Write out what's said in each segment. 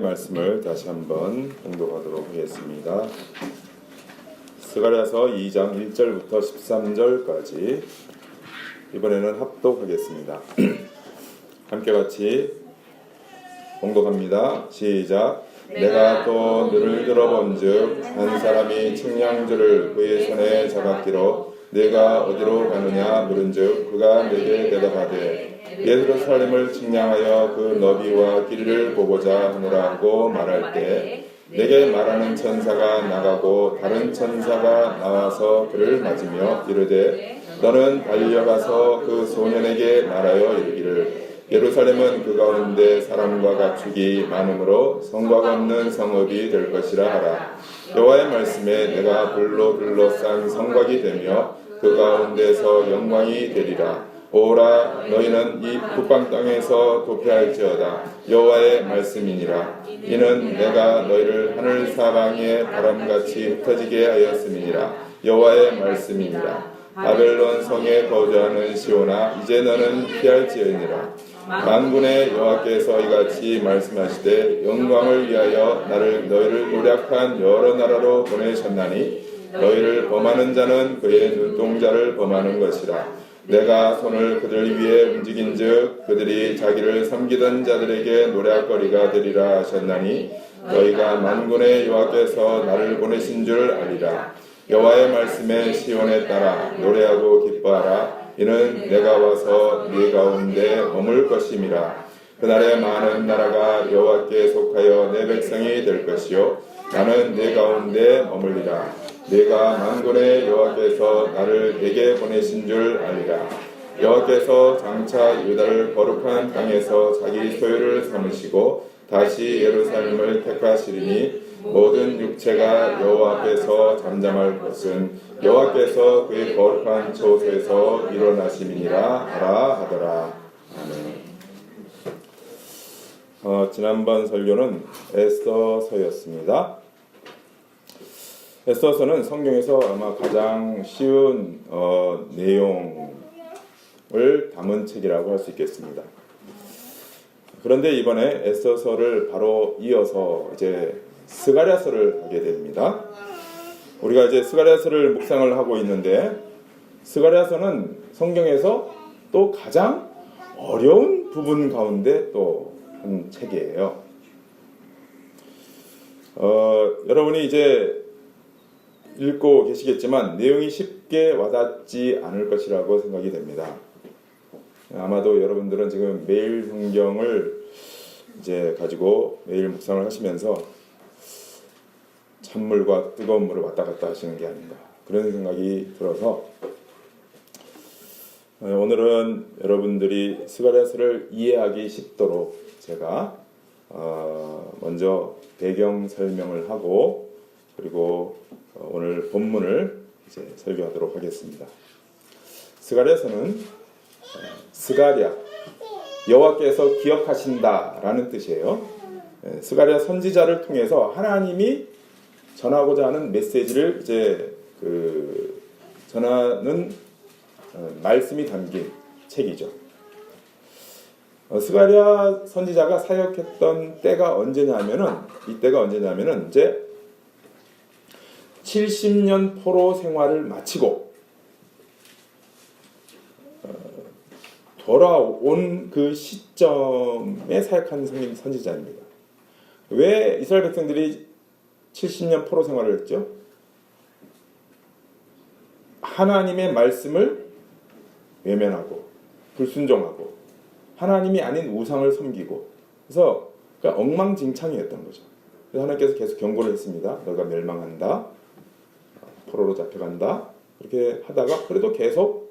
말씀을 다시 한번 공독하도록 하겠습니다. 스가랴서 2장 1절부터 13절까지 이번에는 합독하겠습니다. 함께 같이 공독합니다. 시작. 내가 또 눈을 들어본즉 한 사람이 측량줄을 그의 손에 잡았기로 네가 어디로 가느냐 물은즉 그가 내게 대답하되 예루살렘을 측량하여 그 너비와 길이를 보고자 하노라 하고 말할 때 내게 말하는 천사가 나가고 다른 천사가 나와서 그를 맞으며 이르되 너는 달려가서 그 소년에게 말하여 이르기를 예루살렘은 그 가운데 사람과 가축이 많으므로 성곽 없는 성읍이 될 것이라 하라. 여호와의 말씀에 내가 불로 둘러싼 성곽이 되며 그 가운데서 영광이 되리라. 오라 너희는 이 북방 땅에서 도피할지어다. 여호와의 말씀이니라. 이는 내가 너희를 하늘 사방에 바람같이 흩어지게 하였음이니라. 여호와의 말씀이니라. 바벨론 성에 거주하는 시온아 이제 너는 피할지어니라. 만군의 여호와께서 이같이 말씀하시되 영광을 위하여 너희를 노력한 여러 나라로 보내셨나니 너희를 범하는 자는 그의 눈동자를 범하는 것이라. 내가 손을 그들 위에 움직인즉 그들이 자기를 섬기던 자들에게 노략거리가 되리라 하셨나니 너희가 만군의 여호와께서 나를 보내신 줄 아리라. 여호와의 말씀에 시온에 따라 노래하고 기뻐하라. 이는 내가 와서 네 가운데 머물 것임이라. 그날에 많은 나라가 여호와께 속하여 내 백성이 될 것이요 나는 네 가운데 머물리라. 내가 만군의 여호와께서 나를 내게 보내신 줄 아리라. 여호와께서 장차 유다를 거룩한 땅에서 자기 소유를 삼으시고 다시 예루살렘을 택하시리니 모든 육체가 여호와 앞에서 잠잠할 것은 여호와께서 그의 거룩한 처소에서 일어나심이니라 하라 하더라. 아멘. 지난번 설교는 에스더서였습니다. 에스더서는 성경에서 아마 가장 쉬운 내용을 담은 책이라고 할 수 있겠습니다. 그런데 이번에 에스더서를 바로 이어서 이제 스가랴서를 하게 됩니다. 우리가 이제 스가랴서를 묵상을 하고 있는데 스가랴서는 성경에서 또 가장 어려운 부분 가운데 또 한 책이에요. 여러분이 이제 읽고 계시겠지만 내용이 쉽게 와닿지 않을 것이라고 생각이 됩니다. 아마도 여러분들은 지금 매일 성경을 이제 가지고 매일 묵상을 하시면서 찬물과 뜨거운 물을 왔다 갔다 하시는 게 아닌가 그런 생각이 들어서 오늘은 여러분들이 스가랴서를 이해하기 쉽도록 제가 먼저 배경 설명을 하고 그리고 오늘 본문을 이제 설교하도록 하겠습니다. 스가랴서는 스가랴 여호와께서 기억하신다라는 뜻이에요. 스가랴 선지자를 통해서 하나님이 전하고자 하는 메시지를 이제 전하는 말씀이 담긴 책이죠. 스가랴 선지자가 사역했던 때가 언제냐면은 이때가 언제냐면은 이제 70년 포로 생활을 마치고 돌아온 그 시점에 사역한 선지자입니다. 왜 이스라엘 백성들이 70년 포로 생활을 했죠? 하나님의 말씀을 외면하고 불순종하고 하나님이 아닌 우상을 섬기고 그래서 그러니까 엉망진창이었던 거죠. 그래서 하나님께서 계속 경고를 했습니다. 너가 멸망한다. 포로로 잡혀간다. 그렇게 하다가 그래도 계속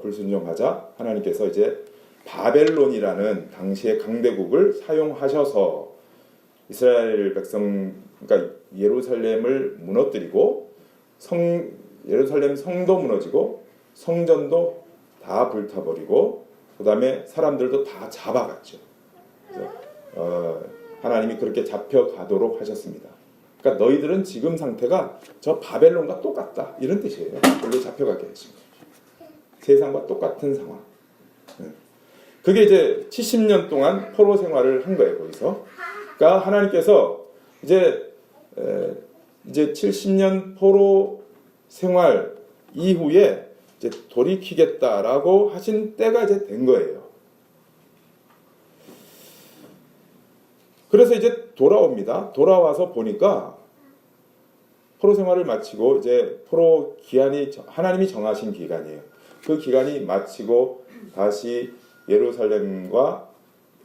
불순종하자 하나님께서 이제 바벨론이라는 당시의 강대국을 사용하셔서 이스라엘 백성 그러니까 예루살렘을 무너뜨리고 예루살렘 성도 무너지고 성전도 다 불타버리고 그 다음에 사람들도 다 잡아갔죠. 그래서 하나님이 그렇게 잡혀가도록 하셨습니다. 그러니까 너희들은 지금 상태가 저 바벨론과 똑같다 이런 뜻이에요. 그걸로 잡혀가게 하신 거예요. 세상과 똑같은 상황. 그게 이제 70년 동안 포로 생활을 한 거예요. 거기서 그러니까 하나님께서 이제 70년 포로 생활 이후에 이제 돌이키겠다라고 하신 때가 이제 된 거예요. 그래서 이제 돌아옵니다. 돌아와서 보니까 포로 생활을 마치고 이제 포로 기한이 하나님이 정하신 기간이에요. 그 기간이 마치고 다시 예루살렘과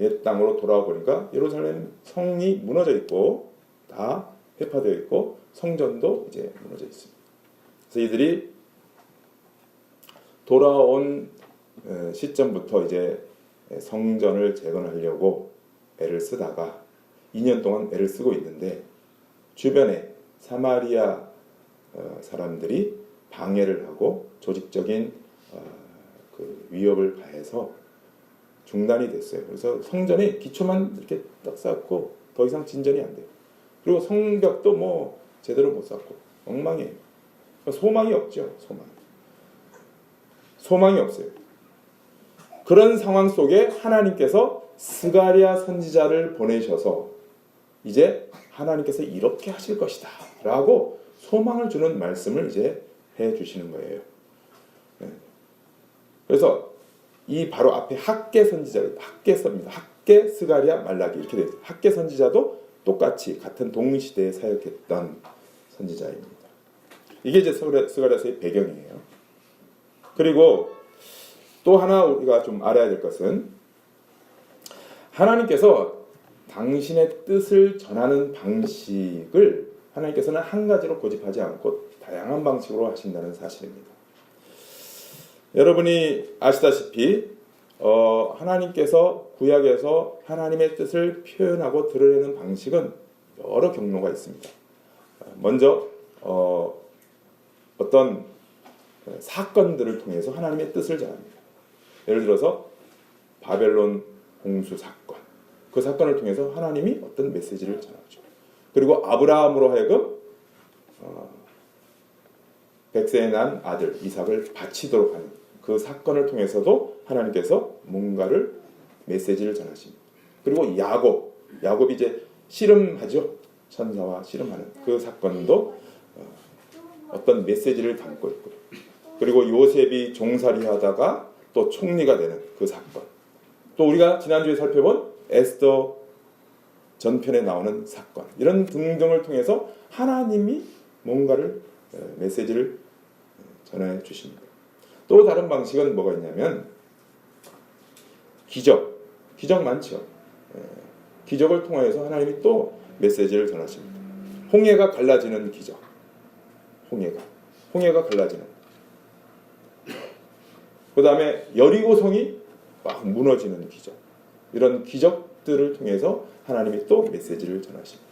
옛 땅으로 돌아와 보니까 예루살렘 성이 무너져 있고 다 회파되어 있고 성전도 이제 무너져 있습니다. 그래서 이들이 돌아온 시점부터 이제 성전을 재건하려고 애를 쓰다가 2년 동안 애를 쓰고 있는데 주변에 사마리아 사람들이 방해를 하고 조직적인 그 위협을 가해서 중단이 됐어요. 그래서 성전의 기초만 이렇게 딱 쌓고 더 이상 진전이 안 돼요. 그리고 성벽도 뭐 제대로 못 쌓고 엉망이에요. 소망이 없죠. 소망이 없어요. 그런 상황 속에 하나님께서 스가랴 선지자를 보내셔서 이제 하나님께서 이렇게 하실 것이다 라고 소망을 주는 말씀을 이제 해 주시는 거예요. 그래서 이 바로 앞에 학개 선지자, 학개서입니다. 학개, 스가랴, 말라기 이렇게 되어 있어요. 학개 선지자도 똑같이 같은 동시대에 사역했던 선지자입니다. 이게 이제 스가랴서의 배경이에요. 그리고 또 하나 우리가 좀 알아야 될 것은 하나님께서 당신의 뜻을 전하는 방식을 하나님께서는 한 가지로 고집하지 않고 다양한 방식으로 하신다는 사실입니다. 여러분이 아시다시피 하나님께서 구약에서 하나님의 뜻을 표현하고 드러내는 방식은 여러 경로가 있습니다. 먼저 어떤 사건들을 통해서 하나님의 뜻을 전합니다. 예를 들어서 바벨론 홍수 사건, 그 사건을 통해서 하나님이 어떤 메시지를 전하죠. 그리고 아브라함으로 하여금 백세에 난 아들 이삭을 바치도록 하는 그 사건을 통해서도 하나님께서 뭔가를 메시지를 전하십니다. 그리고 야곱이 이제 씨름하죠. 천사와 씨름하는 그 사건도 어떤 메시지를 담고 있고요. 그리고 요셉이 종살이하다가 또 총리가 되는 그 사건, 또 우리가 지난주에 살펴본 에스더 전편에 나오는 사건, 이런 등등을 통해서 하나님이 뭔가를 메시지를 전해 주십니다. 또 다른 방식은 뭐가 있냐면 기적 많죠. 기적을 통해서 하나님이 또 메시지를 전하십니다. 홍해가 갈라지는 기적, 홍해가 갈라지는. 그 다음에 여리고성이 막 무너지는 기적, 이런 기적들을 통해서 하나님이 또 메시지를 전하십니다.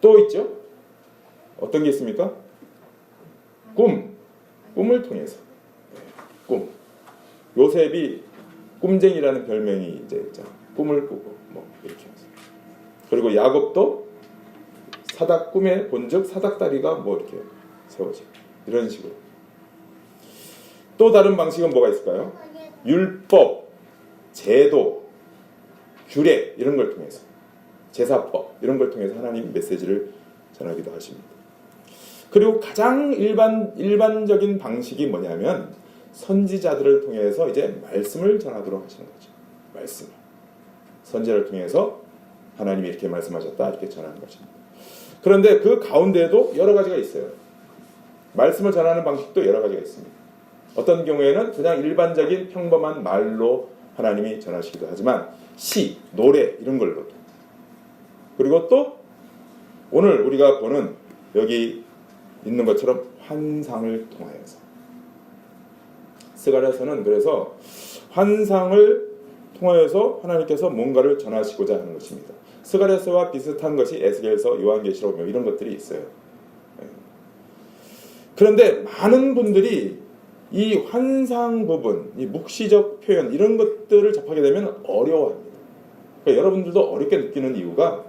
또 있죠. 어떤 게 있습니까? 꿈을 통해서. 꿈. 요셉이 꿈쟁이라는 별명이 이제 있잖아. 꿈을 꾸고 뭐 이렇게 해서. 그리고 야곱도 사닥 꿈에 본즉 사닥다리가 뭐 이렇게 세워지고 이런 식으로. 또 다른 방식은 뭐가 있을까요? 율법, 제도, 규례 이런 걸 통해서, 제사법 이런 걸 통해서 하나님 메시지를 전하기도 하십니다. 그리고 가장 일반적인 방식이 뭐냐면 선지자들을 통해서 이제 말씀을 전하도록 하시는 거죠. 말씀을. 선지자를 통해서 하나님이 이렇게 말씀하셨다 이렇게 전하는 것입니다. 그런데 그 가운데에도 여러 가지가 있어요. 말씀을 전하는 방식도 여러 가지가 있습니다. 어떤 경우에는 그냥 일반적인 평범한 말로 하나님이 전하시기도 하지만 시, 노래 이런 걸로도, 그리고 또 오늘 우리가 보는 여기 있는 것처럼 환상을 통하여서, 스가랴서는 그래서 환상을 통하여서 하나님께서 뭔가를 전하시고자 하는 것입니다. 스가랴서와 비슷한 것이 에스겔서, 요한계시록 이런 것들이 있어요. 그런데 많은 분들이 이 환상 부분, 이 묵시적 표현 이런 것들을 접하게 되면 어려워합니다. 그러니까 여러분들도 어렵게 느끼는 이유가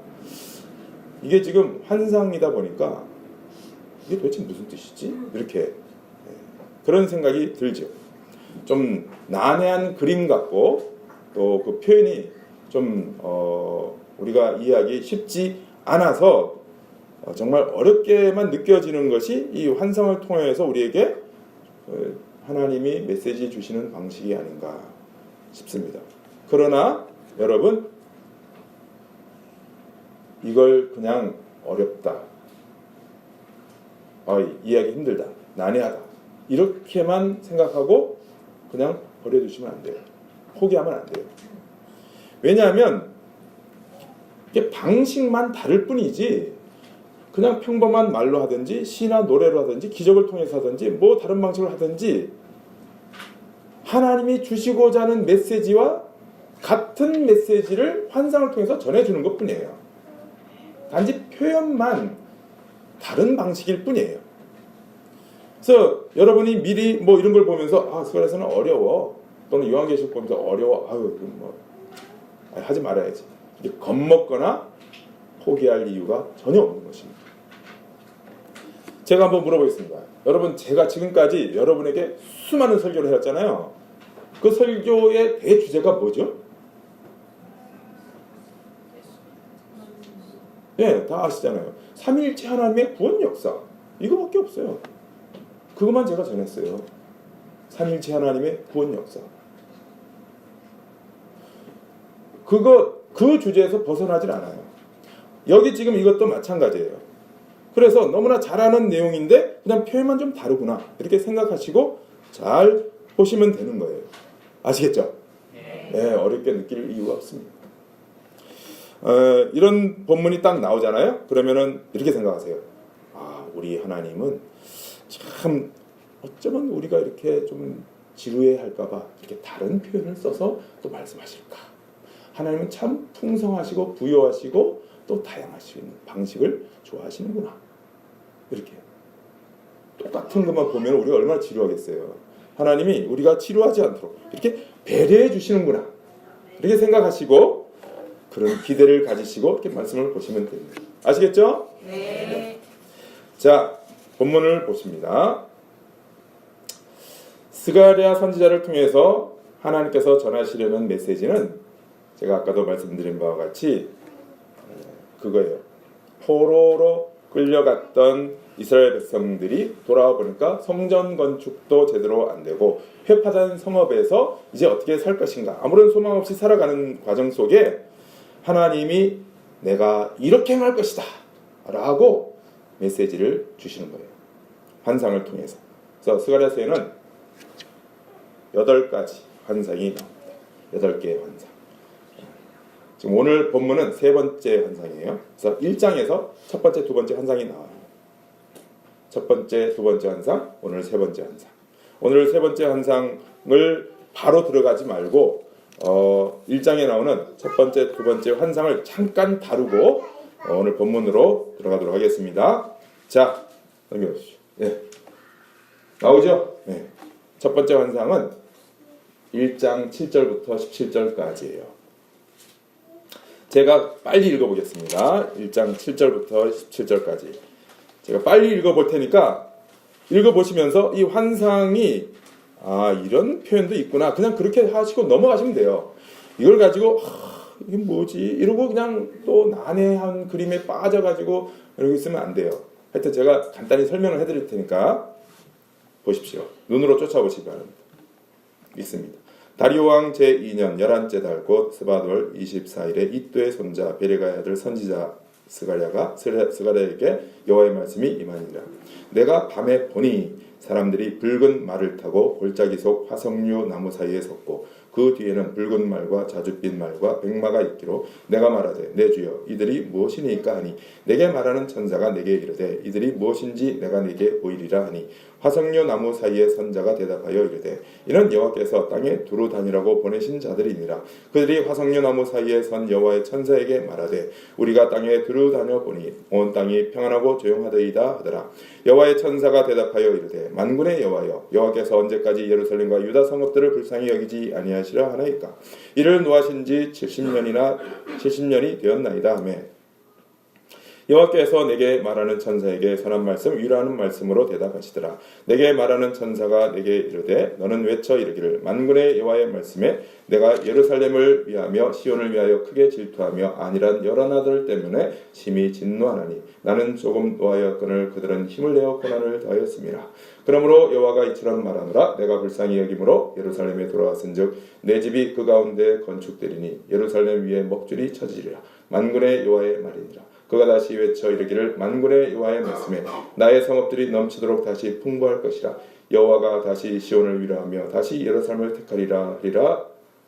이게 지금 환상이다 보니까 이게 도대체 무슨 뜻이지? 이렇게 그런 생각이 들죠. 좀 난해한 그림 같고 또 그 표현이 좀 우리가 이해하기 쉽지 않아서 정말 어렵게만 느껴지는 것이 이 환상을 통해서 우리에게 하나님이 메시지 주시는 방식이 아닌가 싶습니다. 그러나 여러분, 이걸 그냥 어렵다, 이해하기 힘들다, 난해하다 이렇게만 생각하고 그냥 버려두시면 안 돼요. 포기하면 안 돼요. 왜냐하면 이게 방식만 다를 뿐이지 그냥 평범한 말로 하든지 시나 노래로 하든지 기적을 통해서 하든지 뭐 다른 방식으로 하든지 하나님이 주시고자 하는 메시지와 같은 메시지를 환상을 통해서 전해주는 것뿐이에요. 단지 표현만 다른 방식일 뿐이에요. 그래서 여러분이 미리 뭐 이런 걸 보면서 스가랴서는 어려워, 또는 요한계시록 보면서 어려워, 하지 말아야지, 겁먹거나 포기할 이유가 전혀 없는 것입니다. 제가 한번 물어보겠습니다. 여러분, 제가 지금까지 여러분에게 수많은 설교를 해왔잖아요. 그 설교의 대주제가 뭐죠? 네, 다 아시잖아요. 삼위일체 하나님의 구원 역사, 이거밖에 없어요. 그것만 제가 전했어요. 삼위일체 하나님의 구원 역사. 그 주제에서 벗어나질 않아요. 여기 지금 이것도 마찬가지예요. 그래서 너무나 잘 아는 내용인데 그냥 표현만 좀 다르구나 이렇게 생각하시고 잘 보시면 되는 거예요. 아시겠죠? 네, 어렵게 느낄 이유가 없습니다. 이런 본문이 딱 나오잖아요. 그러면은 이렇게 생각하세요. 우리 하나님은 참 어쩌면 우리가 이렇게 좀 지루해 할까봐 이렇게 다른 표현을 써서 또 말씀하실까. 하나님은 참 풍성하시고 부유하시고 또 다양하시는 방식을 좋아하시는구나. 이렇게 똑같은 것만 보면 우리가 얼마나 지루하겠어요. 하나님이 우리가 지루하지 않도록 이렇게 배려해 주시는구나, 이렇게 생각하시고 그런 기대를 가지시고 이렇게 말씀을 보시면 됩니다. 아시겠죠? 네. 자, 본문을 보십니다. 스가랴 선지자를 통해서 하나님께서 전하시려는 메시지는 제가 아까도 말씀드린 바와 같이 그거예요. 포로로 끌려갔던 이스라엘 백성들이 돌아와 보니까 성전 건축도 제대로 안 되고 회파된 성읍에서 이제 어떻게 살 것인가, 아무런 소망 없이 살아가는 과정 속에 하나님이 내가 이렇게 행할 것이다 라고 메시지를 주시는 거예요. 환상을 통해서. 그래서 스가랴서에는 8가지 환상이 나옵니다. 8개의 환상. 지금 오늘 본문은 3번째 환상이에요. 그래서 1장에서 첫 번째, 두 번째 환상이 나와요. 첫 번째, 두 번째 환상, 오늘 3번째 환상. 오늘 3번째 환상을 바로 들어가지 말고 1장에 나오는 첫 번째, 두 번째 환상을 잠깐 다루고 오늘 본문으로 들어가도록 하겠습니다. 자, 넘겨보시죠. 네. 나오죠? 네. 첫 번째 환상은 1장 7절부터 17절까지예요. 제가 빨리 읽어보겠습니다. 1장 7절부터 17절까지. 제가 빨리 읽어볼 테니까 읽어보시면서 이 환상이 이런 표현도 있구나, 그냥 그렇게 하시고 넘어가시면 돼요. 이걸 가지고 이게 뭐지? 이러고 그냥 또 난해한 그림에 빠져가지고 이러고 있으면 안 돼요. 하여튼 제가 간단히 설명을 해드릴 테니까 보십시오. 눈으로 쫓아보시기 바랍니다. 읽습니다. 다리오 왕 제2년 11째 달 곧 스바돌 24일에 이또의 손자 베레가의 아들 선지자 스가랴에게 여호와의 말씀이 임하니라. 내가 밤에 보니 사람들이 붉은 말을 타고 골짜기 속 화석류 나무 사이에 섰고 그 뒤에는 붉은 말과 자줏빛 말과 백마가 있기로 내가 말하되 내 주여 이들이 무엇이니까 하니 내게 말하는 천사가 내게 이르되 이들이 무엇인지 내가 내게 보이리라 하니 화석류 나무 사이에 선 자가 대답하여 이르되 이는 여호와께서 땅에 두루 다니라고 보내신 자들이니라. 그들이 화석류 나무 사이에 선 여호와의 천사에게 말하되 우리가 땅에 두루 다녀 보니 온 땅이 평안하고 조용하더이다 하더라. 여호와의 천사가 대답하여 이르되 만군의 여호와여 여호와께서 언제까지 예루살렘과 유다 성읍들을 불쌍히 여기지 아니하시라 하나이까. 이를 노하신 지 70년이 되었나이다 하매 여호와께서 내게 말하는 천사에게 선한 말씀 위로하는 말씀으로 대답하시더라. 내게 말하는 천사가 내게 이르되 너는 외쳐 이르기를 만군의 여호와의 말씀에 내가 예루살렘을 위하며 시온을 위하여 크게 질투하며 안일한 여러 나라들 때문에 심히 진노하나니 나는 조금 노하였거늘 그들은 힘을 내어 고난을 더하였음이라. 그러므로 여호와가 이처럼 말하노라. 내가 불쌍히 여김으로 예루살렘에 돌아왔은즉 내 집이 그 가운데 건축되리니 예루살렘 위에 먹줄이 쳐지리라. 만군의 여호와의 말이니라. 그가 다시 외쳐 이르기를 만군의 여호와의 말씀에 나의 성읍들이 넘치도록 다시 풍부할 것이라. 여호와가 다시 시온을 위로하며 다시 예루살렘을 택하리라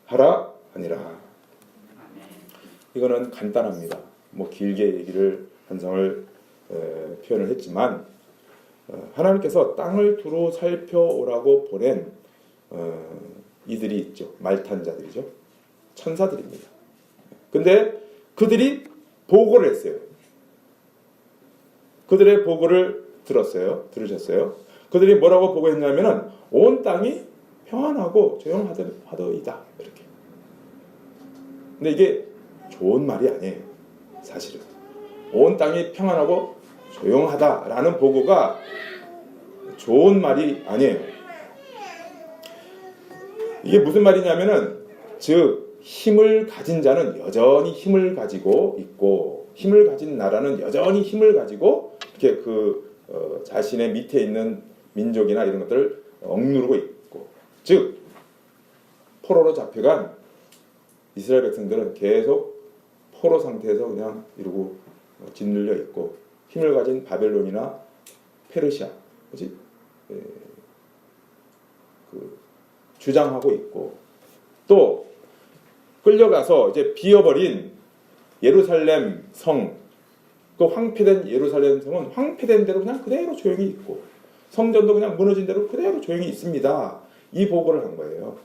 하라 하니라. 이거는 간단합니다. 뭐 길게 얘기를 한성을 표현을 했지만 하나님께서 땅을 두루 살펴오라고 보낸 이들이 있죠. 말탄자들이죠. 천사들입니다. 근데 그들이 보고를 했어요. 그들의 보고를 들으셨어요. 그들이 뭐라고 보고했냐면은 온 땅이 평안하고 조용하더이다 이렇게. 근데 이게 좋은 말이 아니에요. 사실은 온 땅이 평안하고 조용하다라는 보고가 좋은 말이 아니에요. 이게 무슨 말이냐면은 즉 힘을 가진 자는 여전히 힘을 가지고 있고 힘을 가진 나라는 여전히 힘을 가지고 이렇게 자신의 밑에 있는 민족이나 이런 것들을 억누르고 있고, 즉 포로로 잡혀간 이스라엘 백성들은 계속 포로 상태에서 그냥 이러고 짓눌려 있고 힘을 가진 바벨론이나 페르시아 주장하고 있고 또 끌려가서 이제 비어버린 예루살렘 성, 그 황폐된 예루살렘 성은 황폐된 대로 그냥 그대로 조용히 있고 성전도 그냥 무너진 대로 그대로 조용히 있습니다. 이 보고를 한 거예요.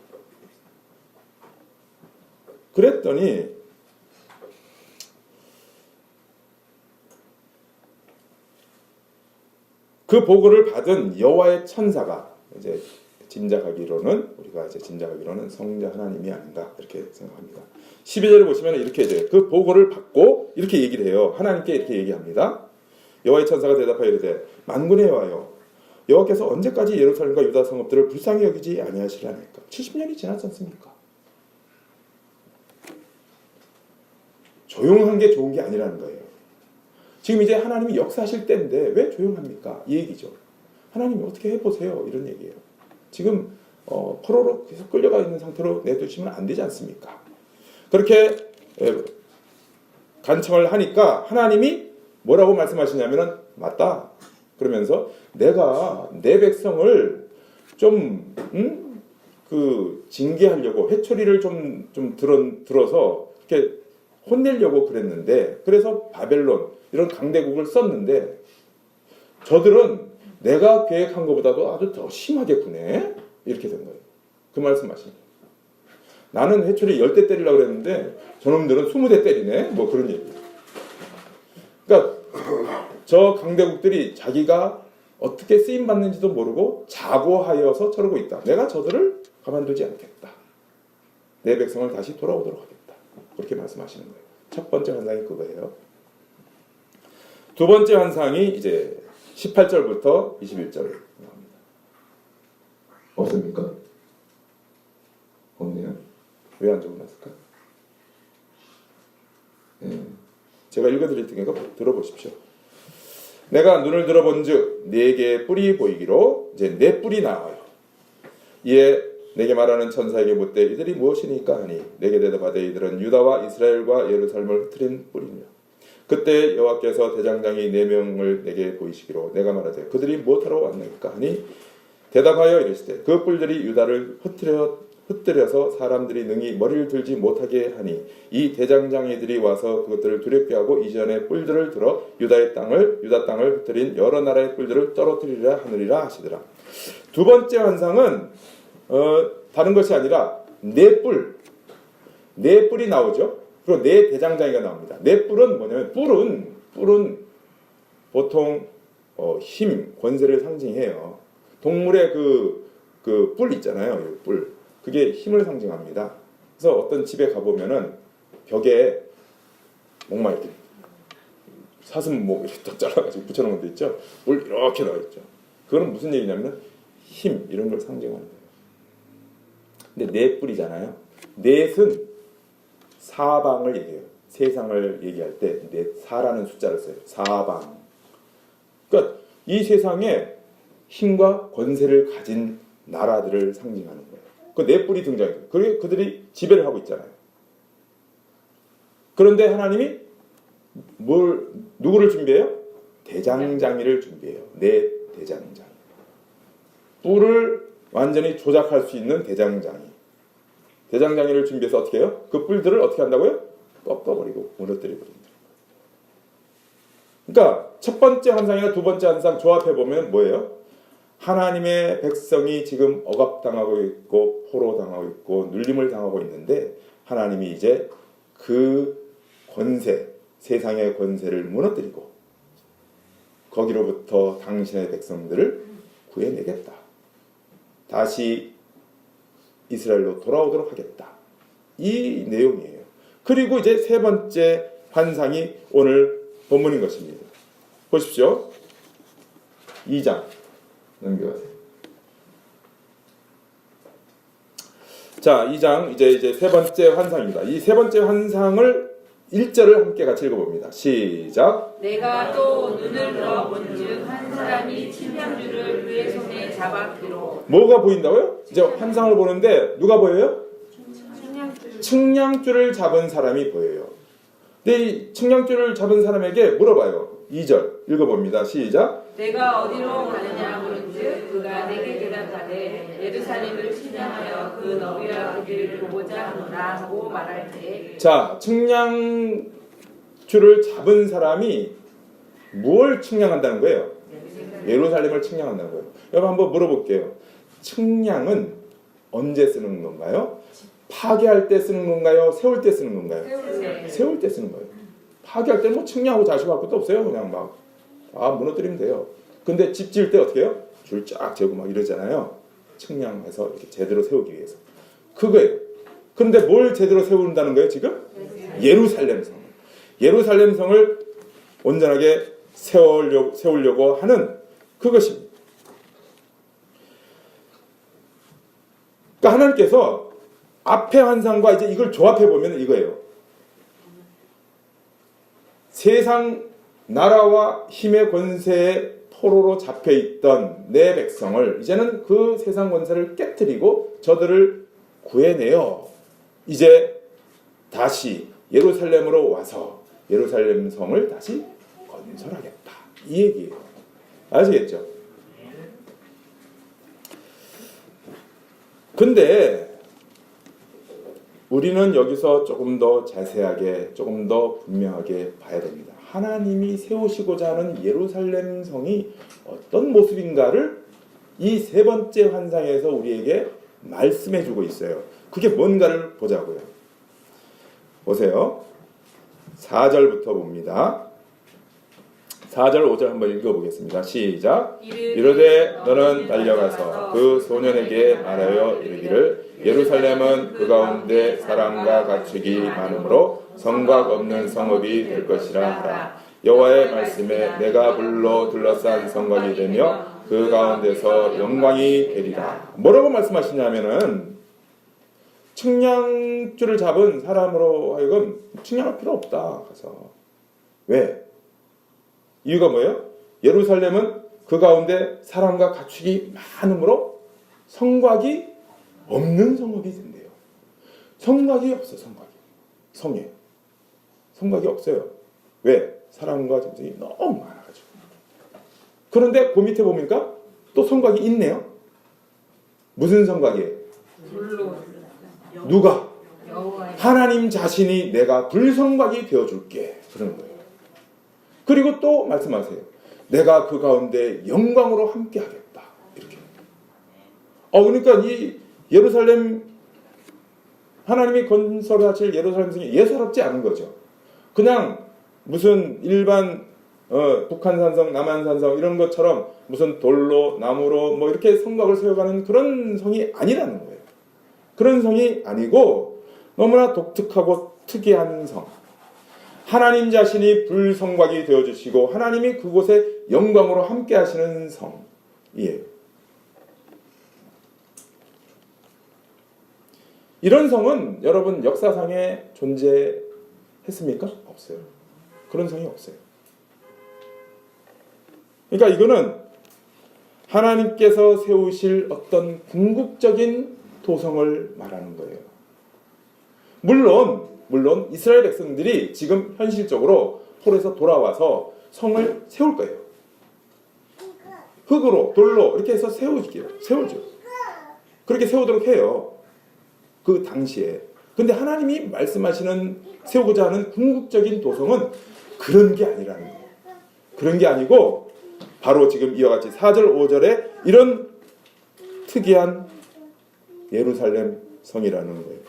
그랬더니 그 보고를 받은 여호와의 천사가 이제 우리가 짐작하기로는 성자 하나님이 아닌가 이렇게 생각합니다. 12절을 보시면 이렇게 돼요. 그 보고를 받고 이렇게 얘기를 해요. 하나님께 이렇게 얘기합니다. 여호와의 천사가 대답하여 이르되 만군의 여호와여 여호와께서 언제까지 예루살렘과 유다 성읍들을 불쌍히 여기지 아니하시려니까 70년이 지났지 않습니까? 조용한 게 좋은 게 아니라는 거예요. 지금 이제 하나님이 역사하실 때인데 왜 조용합니까? 이 얘기죠. 하나님이 어떻게 해보세요. 이런 얘기예요. 지금 포로로 계속 끌려가 있는 상태로 내두시면 안 되지 않습니까? 그렇게 간청을 하니까 하나님이 뭐라고 말씀하시냐면은 맞다. 그러면서 내가 내 백성을 좀 징계하려고 회초리를 좀 들어서 이렇게 혼내려고 그랬는데 그래서 바벨론 이런 강대국을 썼는데 저들은 내가 계획한 것보다도 아주 더 심하게 구네 이렇게 된 거예요. 그 말씀하시는 거예요. 나는 회초리 10대 때리려고 그랬는데 저놈들은 20대 때리네 뭐 그런 얘기예요. 그러니까 저 강대국들이 자기가 어떻게 쓰임받는지도 모르고 자고하여서 저러고 있다. 내가 저들을 가만두지 않겠다. 내 백성을 다시 돌아오도록 하겠다. 그렇게 말씀하시는 거예요. 첫 번째 환상이 그거예요. 두 번째 환상이 이제 18절부터 21절 나옵니다. 없습니까? 없네요. 왜 안 적어놨을까? 제가 읽어드릴 테니까 들어보십시오. 내가 눈을 들어본즉 네게 뿔이 보이기로 이제 네 뿔이 나와요. 이에 내게 말하는 천사에게 묻되 이들이 무엇이니까 하니 내게 대답하되 이들은 유다와 이스라엘과 예루살렘을 흩트린 뿔이며 그때 여호와께서 대장장이 4명을 내게 보이시기로 내가 말하되 그들이 무엇하러 왔나이까 하니 대답하여 이르시되 그 뿔들이 유다를 흩뜨려서 사람들이 능히 머리를 들지 못하게 하니 이 대장장이들이 와서 그것들을 두렵게 하고 이전에 뿔들을 들어 유다 땅을 흩뜨린 여러 나라의 뿔들을 떨어뜨리라 하느니라 하시더라. 두 번째 환상은 다른 것이 아니라 네 뿔이 나오죠. 그리고 네 대장장이가 나옵니다. 네 뿔은 뭐냐면 뿔은 보통 힘, 권세를 상징해요. 동물의 그 뿔 있잖아요. 뿔. 그게 힘을 상징합니다. 그래서 어떤 집에 가보면은 벽에 목마 이렇게 사슴 목 이렇게 딱 잘라가지고 붙여놓은 것도 있죠. 뿔 이렇게 나와 있죠. 그거는 무슨 얘기냐면 힘 이런 걸 상징하는 거예요. 근데 네 뿔이잖아요. 넷은 사방을 얘기해요. 세상을 얘기할 때 넷, 사라는 숫자를 써요. 사방. 그러니까 이 세상에 힘과 권세를 가진 나라들을 상징하는 거예요. 그 네 뿔이 등장해요. 그리고 그들이 지배를 하고 있잖아요. 그런데 하나님이 누구를 준비해요? 대장장이를 준비해요. 네 대장장이. 뿔을 완전히 조작할 수 있는 대장장이. 대장장이를 준비해서 어떻게 해요? 그 뿔들을 어떻게 한다고요? 꺾어버리고 무너뜨려버린다. 그러니까 첫 번째 환상이나 두 번째 환상 조합해보면 뭐예요? 하나님의 백성이 지금 억압당하고 있고 포로당하고 있고 눌림을 당하고 있는데 하나님이 이제 그 권세, 세상의 권세를 무너뜨리고 거기로부터 당신의 백성들을 구해내겠다. 다시 이스라엘로 돌아오도록 하겠다. 이 내용이에요. 그리고 이제 세 번째 환상이 오늘 본문인 것입니다. 보십시오. 2장 넘겨가세요. 자, 2장 이제 세 번째 환상입니다. 이 세 번째 환상을 1절을 함께 같이 읽어봅니다. 시작. 내가 또 눈을 들어 본즉 한 사람이 침량주를 그의 손에 잡았기로. 뭐가 보인다고요? 이제 환상을 보는데 누가 보여요? 측량줄을 잡은 사람이 보여요. 근데 이 측량줄을 잡은 사람에게 물어봐요. 2절 읽어봅니다. 시작. 내가 어디로 가느냐 물은즉 그가 내게 대답하되 예루살렘을 침량하여 그 너비와 그 길을 보고자 하노라 하고 말할 때. 자, 측량줄을 잡은 사람이 무엇을 측량한다는 거예요? 예루살렘을 측량한다는 거예요. 여러분 한번 물어볼게요. 측량은 언제 쓰는 건가요? 파괴할 때 쓰는 건가요? 세울 때 쓰는 건가요? 세울 때 쓰는 거예요. 파괴할 때는 뭐 측량하고 자식할 것도 없어요. 그냥 막 무너뜨리면 돼요. 근데 집 지을 때 어떻게 해요? 줄 쫙 재고 막 이러잖아요. 측량해서 이렇게 제대로 세우기 위해서. 그거예요. 그런데 뭘 제대로 세운다는 거예요, 지금? 예루살렘 성. 예루살렘 성을 온전하게 세우려고 하는 그것입니다. 그러니까 하나님께서 앞의 환상과 이제 이걸 조합해 보면 이거예요. 세상 나라와 힘의 권세의 포로로 잡혀 있던 내 백성을 이제는 그 세상 권세를 깨뜨리고 저들을 구해내어 이제 다시 예루살렘으로 와서 예루살렘 성을 다시 건설하겠다. 이 얘기예요. 아시겠죠? 근데 우리는 여기서 조금 더 자세하게, 조금 더 분명하게 봐야 됩니다. 하나님이 세우시고자 하는 예루살렘 성이 어떤 모습인가를 이 세 번째 환상에서 우리에게 말씀해주고 있어요. 그게 뭔가를 보자고요. 보세요. 4절부터 봅니다. 4절 5절 한번 읽어보겠습니다. 시작. 이르되 너는 달려가서 그 소년에게 말하여 이르기를 예루살렘은 그 가운데 사람과 가축이 많으므로 성곽 없는 성읍이 될 것이라 하라. 여호와의 말씀에 내가 불로 둘러싼 성곽이 되며 그 가운데서 영광이 되리라. 뭐라고 말씀하시냐면은 측량줄을 잡은 사람으로 하여금 측량할 필요 없다. 가서 왜? 이유가 뭐예요? 예루살렘은 그 가운데 사람과 가축이 많으므로 성곽이 없는 성읍이 된대요. 성곽이 없어. 성에 성곽이 없어요. 왜? 사람과 짐승이 너무 많아가지고. 그런데 그 밑에 보니까 또 성곽이 있네요. 무슨 성곽이에요? 누가? 하나님 자신이 내가 불성곽이 되어줄게. 그러는 거예요. 그리고 또 말씀하세요. 내가 그 가운데 영광으로 함께 하겠다. 이렇게. 그러니까 이 예루살렘 하나님이 건설하실 예루살렘 성이 예사롭지 않은 거죠. 그냥 무슨 일반 북한 산성, 남한 산성 이런 것처럼 무슨 돌로 나무로 뭐 이렇게 성곽을 세워가는 그런 성이 아니라는 거예요. 그런 성이 아니고 너무나 독특하고 특이한 성. 하나님 자신이 불성곽이 되어주시고 하나님이 그곳에 영광으로 함께 하시는 성이에요. 이런 성은 여러분 역사상에 존재했습니까? 없어요. 그런 성이 없어요. 그러니까 이거는 하나님께서 세우실 어떤 궁극적인 도성을 말하는 거예요. 물론 이스라엘 백성들이 지금 현실적으로 홀에서 돌아와서 성을 세울 거예요. 흙으로 돌로 이렇게 해서 세우죠. 그렇게 세우도록 해요. 그 당시에. 근데 하나님이 말씀하시는 세우고자 하는 궁극적인 도성은 그런 게 아니라는 거예요. 그런 게 아니고 바로 지금 이와 같이 4절 5절에 이런 특이한 예루살렘 성이라는 거예요.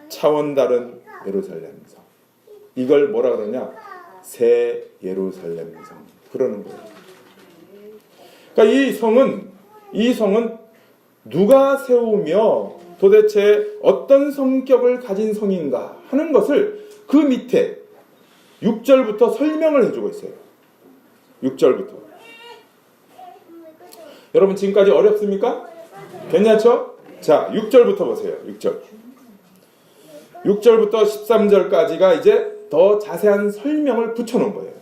차원 다른 예루살렘 성. 이걸 뭐라 그러냐? 새 예루살렘 성. 그러는 거예요. 그러니까 이 성은 누가 세우며 도대체 어떤 성격을 가진 성인가 하는 것을 그 밑에 6절부터 설명을 해주고 있어요. 6절부터. 여러분 지금까지 어렵습니까? 괜찮죠? 자, 6절부터 보세요. 6절부터 13절까지가 이제 더 자세한 설명을 붙여놓은 거예요.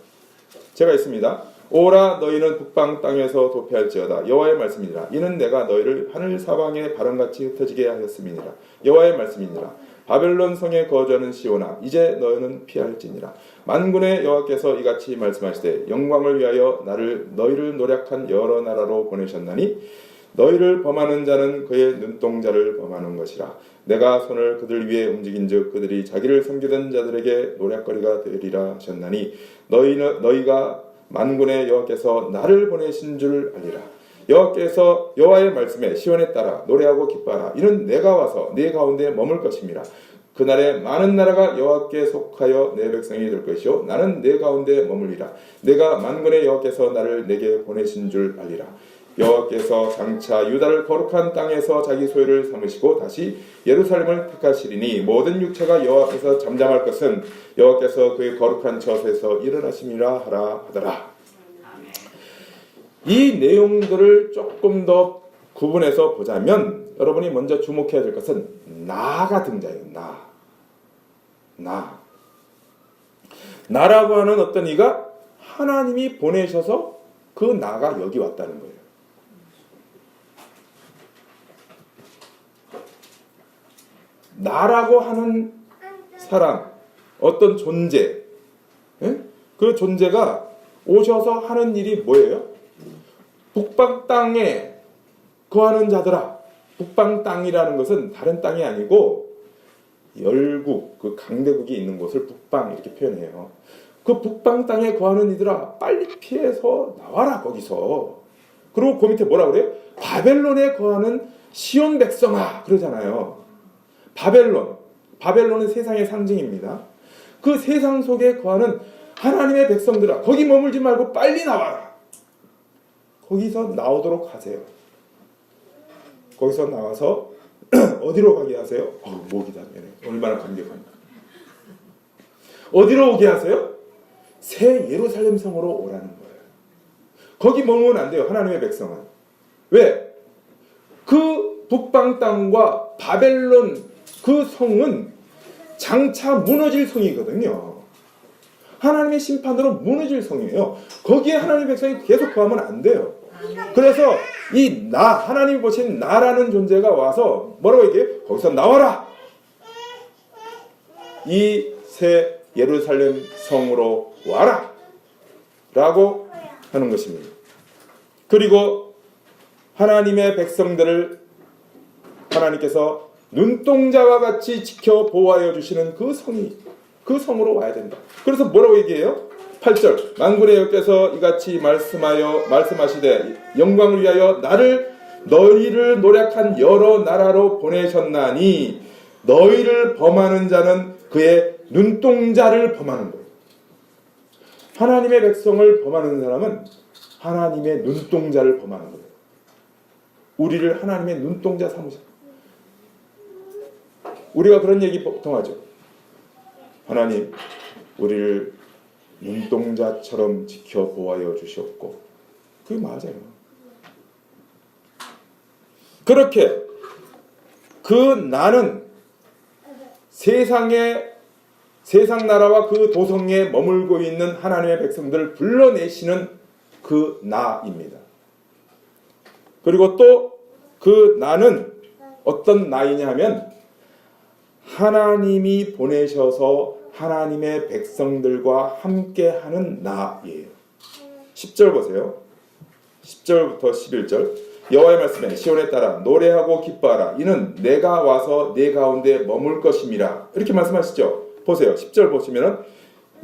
제가 있습니다. 오라 너희는 북방 땅에서 도피할지어다. 여호와의 말씀이니라. 이는 내가 너희를 하늘 사방에 바람같이 흩어지게 하였음이니라. 여호와의 말씀이니라. 바벨론 성에 거주하는 시온아 이제 너희는 피할지니라. 만군의 여호와께서 이같이 말씀하시되 영광을 위하여 너희를 노략한 여러 나라로 보내셨나니 너희를 범하는 자는 그의 눈동자를 범하는 것이라. 내가 손을 그들 위에 움직인즉 그들이 자기를 섬기던 자들에게 노략거리가 되리라 하셨나니 너희가 만군의 여호와께서 나를 보내신 줄 알리라. 여호와의 말씀에 시온에 따라 노래하고 기뻐하라. 이는 내가 와서 네 가운데 머물 것임이라. 그날에 많은 나라가 여호와께 속하여 내 백성이 될 것이요 나는 네 가운데 머물리라. 내가 만군의 여호와께서 나를 내게 보내신 줄 알리라. 여호와께서 장차 유다를 거룩한 땅에서 자기 소유를 삼으시고 다시 예루살렘을 택하시리니 모든 육체가 여호와 앞에서 잠잠할 것은 여호와께서 그의 거룩한 젖에서 일어나심이라 하더라. 이 내용들을 조금 더 구분해서 보자면 여러분이 먼저 주목해야 될 것은 나가 등장해요. 나라고 하는 어떤 이가 하나님이 보내셔서 그 나가 여기 왔다는 거예요. 나라고 하는 사람, 어떤 존재, 그 존재가 오셔서 하는 일이 뭐예요? 북방 땅에 거하는 자들아. 북방 땅이라는 것은 다른 땅이 아니고 열국, 그 강대국이 있는 곳을 북방 이렇게 표현해요. 그 북방 땅에 거하는 이들아 빨리 피해서 나와라 거기서. 그리고 그 밑에 뭐라 그래요? 바벨론에 거하는 시온 백성아 그러잖아요. 바벨론은 세상의 상징입니다. 그 세상 속에 거하는 하나님의 백성들아 거기 머물지 말고 빨리 나와라. 거기서 나오도록 하세요. 거기서 나와서 어디로 가게 하세요? 목이 다네요. 얼마나 감격합니까? 어디로 오게 하세요? 새 예루살렘 성으로 오라는 거예요. 거기 머무면 안 돼요. 하나님의 백성은. 왜? 그 북방 땅과 바벨론 그 성은 장차 무너질 성이거든요. 하나님의 심판으로 무너질 성이에요. 거기에 하나님의 백성이 계속 거하면 안 돼요. 그래서 이 하나님이 보신 나라는 존재가 와서 뭐라고 얘기해요? 거기서 나와라! 이 새 예루살렘 성으로 와라! 라고 하는 것입니다. 그리고 하나님의 백성들을 하나님께서 눈동자와 같이 지켜 보호하여 주시는 그 성으로 와야 된다. 그래서 뭐라고 얘기해요? 8절 만군의 여호와께서 이같이 말씀하시되 영광을 위하여 너희를 노략한 여러 나라로 보내셨나니 너희를 범하는 자는 그의 눈동자를 범하는 거예요. 하나님의 백성을 범하는 사람은 하나님의 눈동자를 범하는 거예요. 우리를 하나님의 눈동자 삼으셨다. 우리가 그런 얘기 보통 하죠. 하나님, 우리를 눈동자처럼 지켜보아여 주셨고, 그게 맞아요. 그렇게 그 나는 세상 나라와 그 도성에 머물고 있는 하나님의 백성들을 불러내시는 그 나입니다. 그리고 또 그 나는 어떤 나이냐 하면 하나님이 보내셔서 하나님의 백성들과 함께하는 나이에요. 10절 보세요. 10절부터 11절. 여호와의 말씀에 시온에 따라 노래하고 기뻐하라. 이는 내가 와서 내 가운데 머물 것임이라. 이렇게 말씀하시죠. 보세요. 10절 보시면은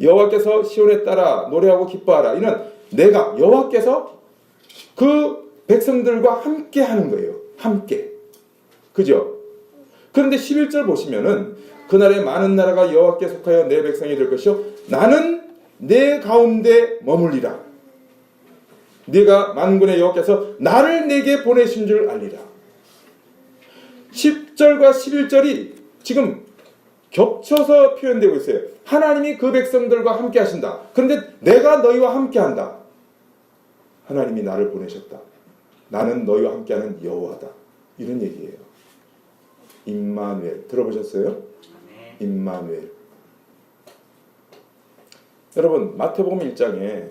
여호와께서 시온에 따라 노래하고 기뻐하라. 이는 내가 여호와께서 그 백성들과 함께 하는 거예요. 함께. 그죠? 그런데 11절 보시면은 그날에 많은 나라가 여호와께 속하여 내 백성이 될 것이요 나는 내 가운데 머물리라. 네가 만군의 여호와께서 나를 내게 보내신 줄 알리라. 10절과 11절이 지금 겹쳐서 표현되고 있어요. 하나님이 그 백성들과 함께 하신다. 그런데 내가 너희와 함께 한다. 하나님이 나를 보내셨다. 나는 너희와 함께하는 여호와다. 이런 얘기예요. 임마누엘. 들어보셨어요? 임마누엘. 여러분, 마태복음 1장에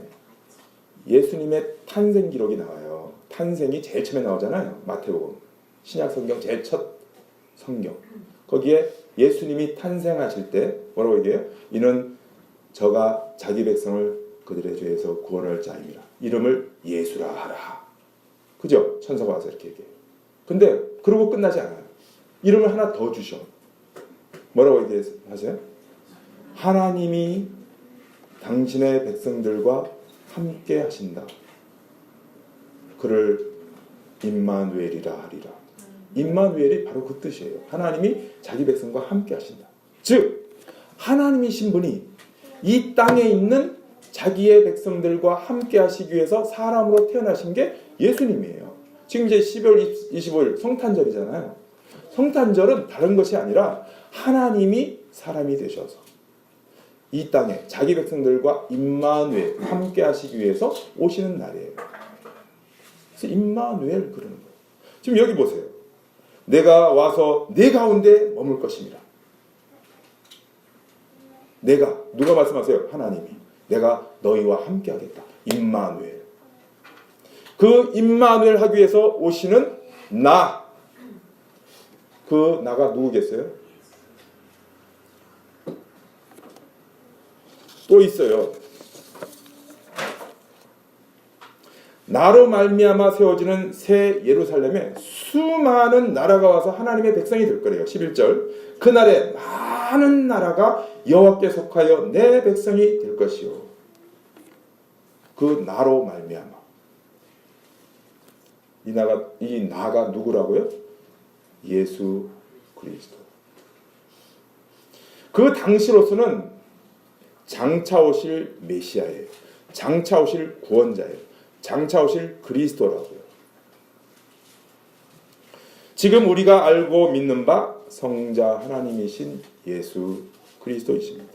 예수님의 탄생 기록이 나와요. 탄생이 제일 처음에 나오잖아요. 마태복음. 신약 성경 제일 첫 성경. 거기에 예수님이 탄생하실 때 뭐라고 얘기해요? 이는 저가 자기 백성을 그들의 죄에서 구원할 자입니다. 이름을 예수라 하라. 그죠? 천사가 와서 이렇게 얘기해요. 근데 그러고 끝나지 않아요. 이름을 하나 더 주셔. 뭐라고 얘기하세요? 하나님이 당신의 백성들과 함께 하신다. 그를 임마누엘이라 하리라. 임마누엘이 바로 그 뜻이에요. 하나님이 자기 백성과 함께 하신다. 즉 하나님이신 분이 이 땅에 있는 자기의 백성들과 함께 하시기 위해서 사람으로 태어나신 게 예수님이에요. 지금 이제 12월 25일 성탄절이잖아요. 성탄절은 다른 것이 아니라 하나님이 사람이 되셔서 이 땅에 자기 백성들과 임마누엘 함께 하시기 위해서 오시는 날이에요. 그래서 임마누엘 그러는 거예요. 지금 여기 보세요. 내가 와서 내 가운데 머물 것입니다. 내가, 누가 말씀하세요? 하나님이. 내가 너희와 함께 하겠다. 임마누엘. 그 임마누엘 하기 위해서 오시는 나. 그 나가 누구겠어요? 또 있어요. 나로 말미암아 세워지는 새 예루살렘에 수많은 나라가 와서 하나님의 백성이 될 거래요. 11절. 그날에 많은 나라가 여호와께 속하여 내 백성이 될 것이요. 그 나로 말미암아. 이 나가 누구라고요? 예수 그리스도. 그 당시로서는 장차 오실 메시아예요. 장차 오실 구원자예요. 장차 오실 그리스도라고요. 지금 우리가 알고 믿는 바 성자 하나님이신 예수 그리스도이십니다.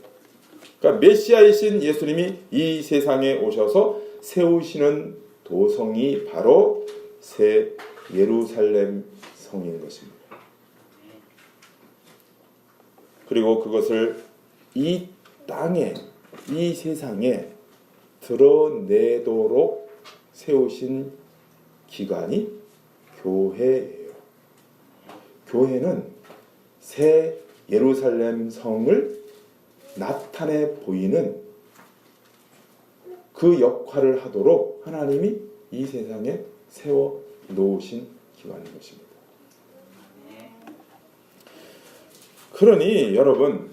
그러니까 메시아이신 예수님이 이 세상에 오셔서 세우시는 도성이 바로 새 예루살렘 성인 것입니다. 그리고 그것을 이 땅에, 이 세상에 드러내도록 세우신 기관이 교회예요. 교회는 새 예루살렘 성을 나타내 보이는 그 역할을 하도록 하나님이 이 세상에 세워 놓으신 기관인 것입니다. 그러니 여러분,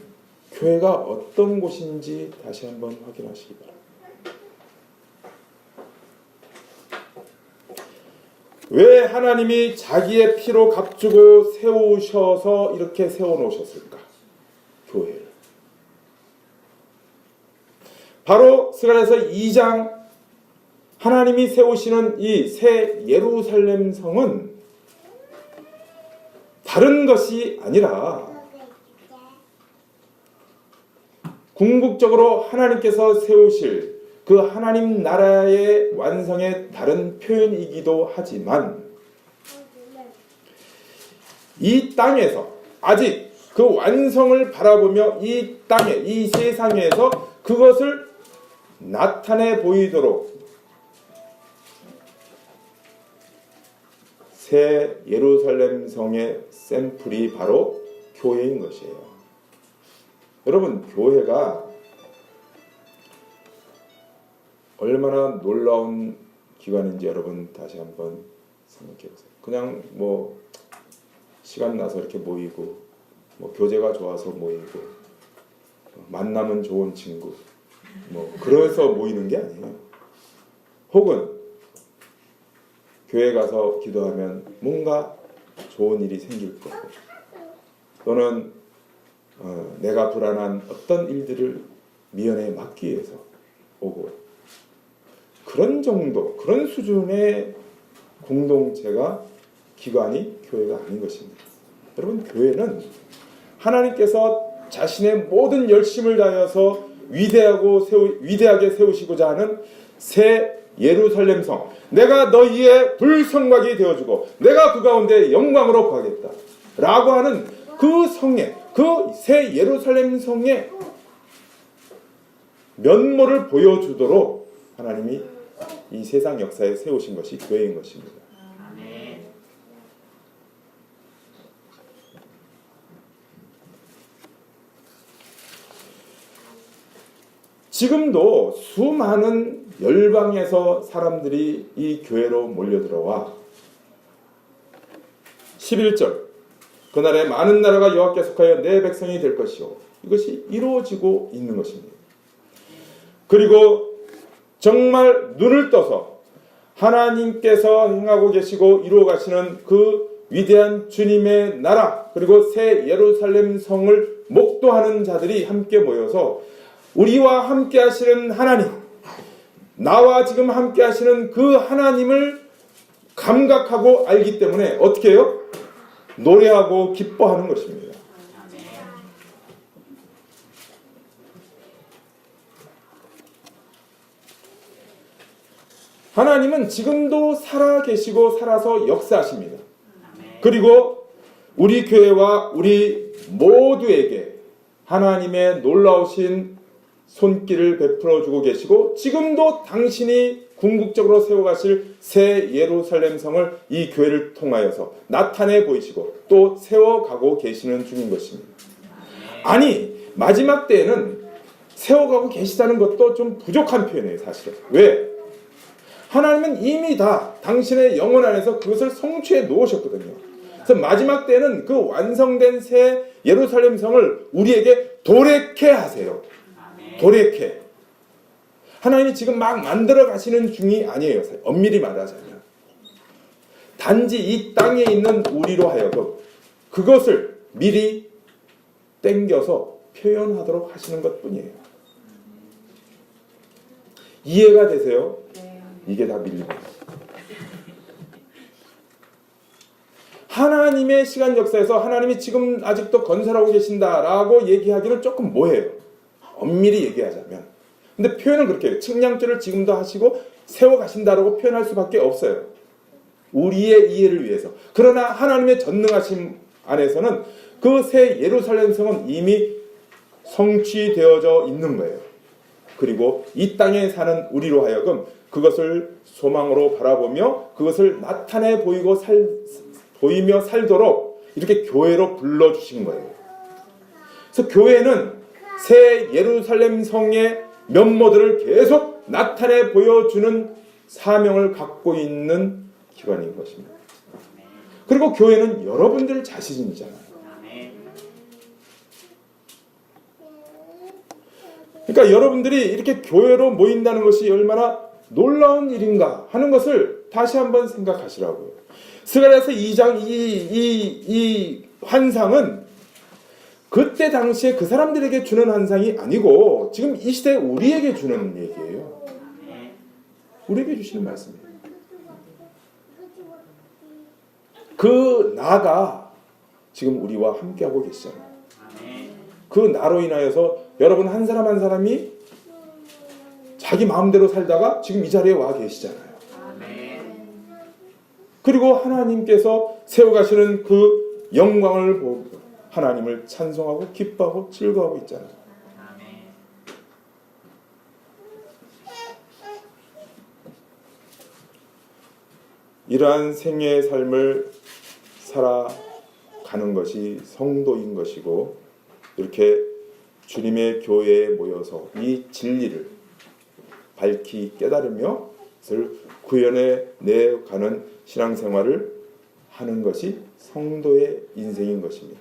교회가 어떤 곳인지 다시 한번 확인하시기 바랍니다. 왜 하나님이 자기의 피로 값주고 세우셔서 이렇게 세워놓으셨을까? 교회를. 바로 스가랴서 2장 하나님이 세우시는 이 새 예루살렘 성은 다른 것이 아니라 궁극적으로 하나님께서 세우실 그 하나님 나라의 완성의 다른 표현이기도 하지만 이 땅에서 아직 그 완성을 바라보며 이 땅에 이 세상에서 그것을 나타내 보이도록 새 예루살렘 성의 샘플이 바로 교회인 것이에요. 여러분, 교회가 얼마나 놀라운 기관인지 여러분 다시 한번 생각해 보세요. 그냥 뭐 시간 나서 이렇게 모이고 뭐 교제가 좋아서 모이고 만나면 좋은 친구 뭐 그래서 모이는 게 아니에요. 혹은 교회 가서 기도하면 뭔가 좋은 일이 생길 거고 또는 내가 불안한 어떤 일들을 미연에 막기 위해서 오고 그런 정도, 그런 수준의 공동체가 기관이 교회가 아닌 것입니다. 여러분, 교회는 하나님께서 자신의 모든 열심을 다하여서 위대하게 세우시고자 하는 새 예루살렘 성, 내가 너희의 불성곽이 되어주고 내가 그 가운데 영광으로 거하겠다 라고 하는 그 성에, 그 새 예루살렘 성의 면모를 보여주도록 하나님이 이 세상 역사에 세우신 것이 교회인 것입니다. 지금도 수많은 열방에서 사람들이 이 교회로 몰려들어와 11절 그날에 많은 나라가 여호와께 속하여 내 백성이 될 것이요 이것이 이루어지고 있는 것입니다. 그리고 정말 눈을 떠서 하나님께서 행하고 계시고 이루어 가시는 그 위대한 주님의 나라 그리고 새 예루살렘 성을 목도하는 자들이 함께 모여서 우리와 함께 하시는 하나님, 나와 지금 함께 하시는 그 하나님을 감각하고 알기 때문에 어떻게 해요? 노래하고 기뻐하는 것입니다. 하나님은 지금도 살아 계시고 살아서 역사하십니다. 그리고 우리 교회와 우리 모두에게 하나님의 놀라우신 손길을 베풀어 주고 계시고 지금도 당신이 궁극적으로 세워가실 새 예루살렘 성을 이 교회를 통하여서 나타내 보이시고 또 세워가고 계시는 중인 것입니다. 아니, 마지막 때에는 세워가고 계시다는 것도 좀 부족한 표현이에요, 사실은. 왜? 하나님은 이미 다 당신의 영혼 안에서 그것을 성취해 놓으셨거든요. 그래서 마지막 때는 그 완성된 새 예루살렘 성을 우리에게 도래케 하세요. 도래케. 하나님이 지금 막 만들어 가시는 중이 아니에요. 엄밀히 말하자면. 단지 이 땅에 있는 우리로 하여금 그것을 미리 땡겨서 표현하도록 하시는 것뿐이에요. 이해가 되세요? 이게 다 밀리고 하나님의 시간 역사에서 하나님이 지금 아직도 건설하고 계신다라고 얘기하기는 조금 뭐해요. 엄밀히 얘기하자면. 근데 표현은 그렇게 해요. 측량조를 지금도 하시고 세워가신다라고 표현할 수밖에 없어요. 우리의 이해를 위해서. 그러나 하나님의 전능하심 안에서는 그 새 예루살렘 성은 이미 성취되어져 있는 거예요. 그리고 이 땅에 사는 우리로 하여금 그것을 소망으로 바라보며 그것을 나타내 보이며 살도록 이렇게 교회로 불러주신 거예요. 그래서 교회는 새 예루살렘 성의 면모들을 계속 나타내 보여주는 사명을 갖고 있는 기관인 것입니다. 그리고 교회는 여러분들 자신이잖아요. 그러니까 여러분들이 이렇게 교회로 모인다는 것이 얼마나 놀라운 일인가 하는 것을 다시 한번 생각하시라고요. 스가랴서 2장 이 환상은 그때 당시에 그 사람들에게 주는 환상이 아니고 지금 이 시대에 우리에게 주는 얘기예요. 우리에게 주시는 말씀이에요. 그 나가 지금 우리와 함께하고 계시잖아요. 그 나로 인하여서 여러분 한 사람 한 사람이 자기 마음대로 살다가 지금 이 자리에 와 계시잖아요. 그리고 하나님께서 세워가시는 그 영광을 보고 하나님을 찬송하고 기뻐하고 즐거워하고 있잖아요. 이러한 생애의 삶을 살아가는 것이 성도인 것이고, 이렇게 주님의 교회에 모여서 이 진리를 밝히 깨달으며 그것을 구현해 내가는 신앙생활을 하는 것이 성도의 인생인 것입니다.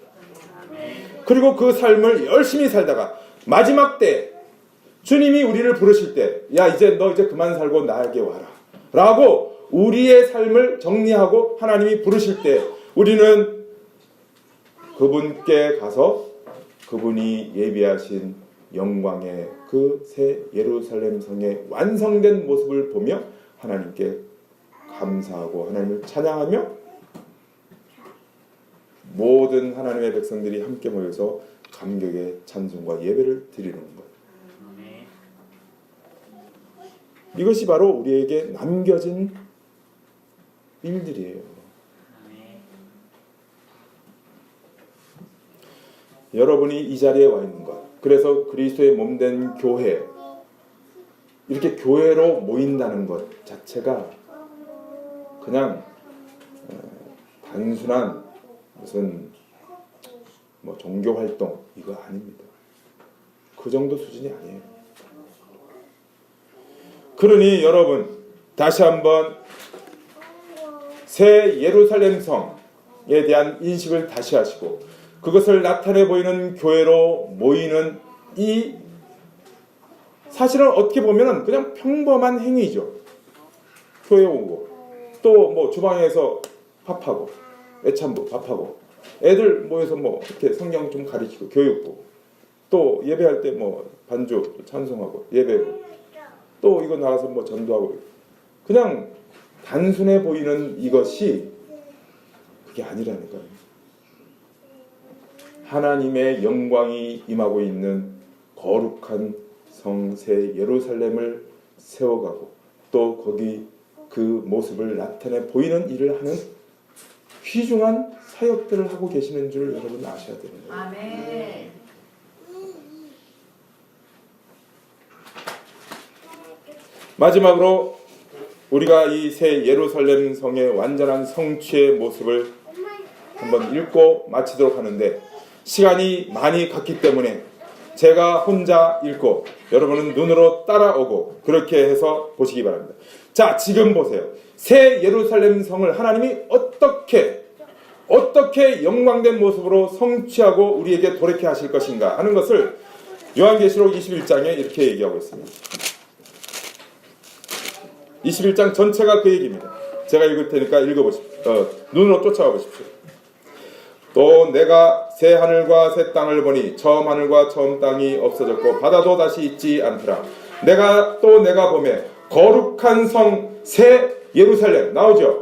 그리고 그 삶을 열심히 살다가 마지막 때 주님이 우리를 부르실 때, 야 이제 너 이제 그만 살고 나에게 와라 라고 우리의 삶을 정리하고 하나님이 부르실 때, 우리는 그분께 가서 그분이 예비하신 영광의 그 새 예루살렘 성의 완성된 모습을 보며 하나님께 감사하고 하나님을 찬양하며 모든 하나님의 백성들이 함께 모여서 감격의 찬송과 예배를 드리는 것. 이것이 바로 우리에게 남겨진 일들이에요. 여러분이 이 자리에 와 있는 것, 그래서 그리스도의 몸된 교회, 이렇게 교회로 모인다는 것 자체가 그냥 단순한 무슨 종교 활동 이거 아닙니다. 그 정도 수준이 아니에요. 그러니 여러분 다시 한번 새 예루살렘 성에 대한 인식을 다시 하시고, 그것을 나타내 보이는 교회로 모이는 이 사실은 어떻게 보면 그냥 평범한 행위죠. 교회 오고 또 주방에서 밥하고 애참부 밥하고 애들 모여서 이렇게 성경 좀 가르치고 교육고 또 예배할 때 반주 찬송하고 예배고 또 이거 나가서 전도하고, 그냥 단순해 보이는 이것이 그게 아니라니까요. 하나님의 영광이 임하고 있는 거룩한 성새 예루살렘을 세워가고 또 거기 그 모습을 나타내 보이는 일을 하는 귀중한 사역들을 하고 계시는 줄 여러분 아셔야 되는 거예요. 아멘. 마지막으로 우리가 이 새 예루살렘 성의 완전한 성취의 모습을 한번 읽고 마치도록 하는데, 시간이 많이 갔기 때문에 제가 혼자 읽고 여러분은 눈으로 따라오고 그렇게 해서 보시기 바랍니다. 자, 지금 보세요. 새 예루살렘 성을 하나님이 어떻게 영광된 모습으로 성취하고 우리에게 돌이켜 하실 것인가 하는 것을 요한계시록 21장에 이렇게 얘기하고 있습니다. 21장 전체가 그 얘기입니다. 제가 읽을 테니까 읽어보십시오. 눈으로 쫓아가 보십시오. 또 내가 새 하늘과 새 땅을 보니 처음 하늘과 처음 땅이 없어졌고 바다도 다시 있지 않더라. 내가 보매 거룩한 성 새 예루살렘 나오죠.